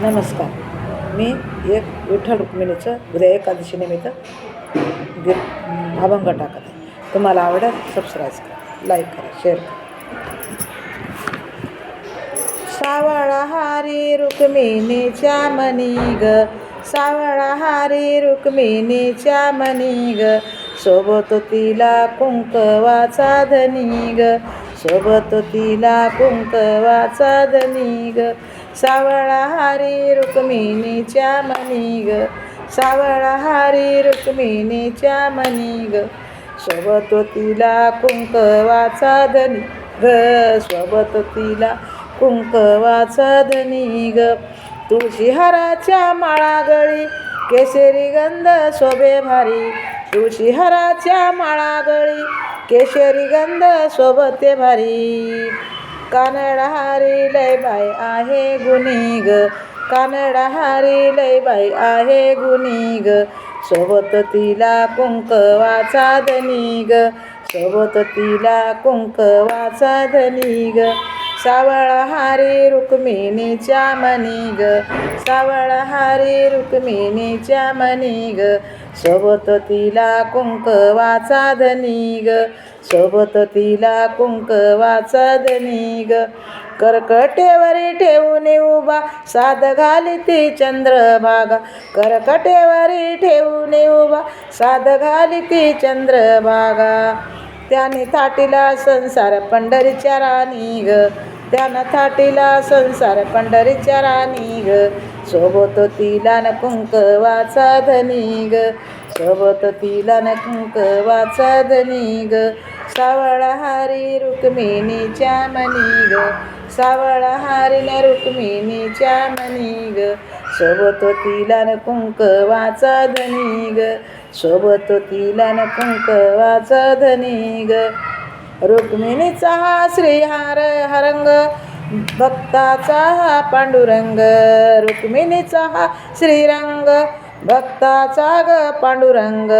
नमस्कार. मी एक विठ्ठल रुक्मिणीचं उद्या एकादशी निमित्त अभंग टाकत आहे. तुम्हाला आवडेल सबस्क्राईब करा, लाईक करा, शेअर करा. सावळा हारी रुक्मिणीच्या मनी ग, सावळा हारी रुक्मिणीच्या मनी ग, सोबत तिला कुंकवाचा धनी ग, सोबत तिला कुंकवाचा धनी ग. सावळा हारी रुक्मिणीच्या मनी ग, सावळा हारी रुक्मिणीच्या मनी ग, सोबत तिला कुंकवाचा धनी ग, सोबत तिला कुंकवाचा धनी ग. तुळशी हाराच्या माळा गळी, केशरी गंध शोभे भारी, तुळशी हाराच्या माळा गळी, केशरी गंध शोभते भारी. कानडा हारी लय बाई आहे गुणी ग, कानडा हारी लय बाई आहे गुणी ग, सोबत तिला कुंकवाचा धनी ग, सोबत तिला कुंकवाचा धनी ग. सावळा हारी रुक्मिणीच्या मनी ग, सावळा हारी रुक्मिणीच्या मनी ग, सोबत तिला कुंकवाचा धनी ग, सोबत तिला कुंकवाचा धनी ग. करकटेवरी ठेवून उभा साद घालिती चंद्रभागा, करकटेवरी ठेवून उभा साद घालिती चंद्रभागा. त्याने थाटीला संसार पंढरीच्या राणी ग, त्यानं थाटीला संसार पंढरीच्या राणी ग, सोबत तिला न कुंकवाचा धनी ग, सोबत तिला न कुंकवाचा धनी ग. सावळा हारी रुक्मिणीच्या मनी ग, सावळा हारी न रुक्मिणीच्या मनी ग, सोबत तिला न कुंकवाचा धनी ग, सोबत तिला न कुंकवाचा धनी ग. रुक्मिणीचा हा श्रीहार हरंग, भक्ताचा हा पांडुरंग, रुक्मिणीचा हा श्रीरंग, भक्ताचा ग पांडुरंग.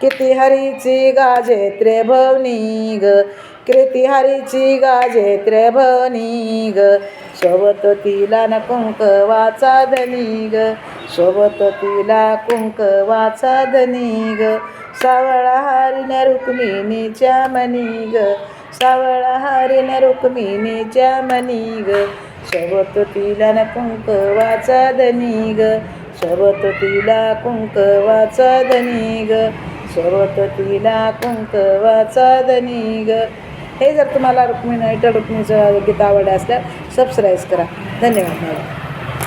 किती हरीची गाजे त्रिभुवनी ग, किती हरीची गाजे त्रिभुवनी ग, सोबत तिला न कुंकवाचा धनी ग, सोबत तिला कुंकवाचा धनी ग. सावळा हारी न रुक्मिणीच्या मनी ग, सावळा हारी न रुक्मिणीच्या मनी ग, सोबत तिला न कुंकवाचा धनी ग, सोबत तिला कुंकवाचा धनी ग, सोबत तिला कुंकवाचा धनी ग. हे जर तुम्हाला रुक्मिणी विठ्ठल रुक्मिणीचं गीत आवडले असल्यास सबस्क्राईब करा. धन्यवाद.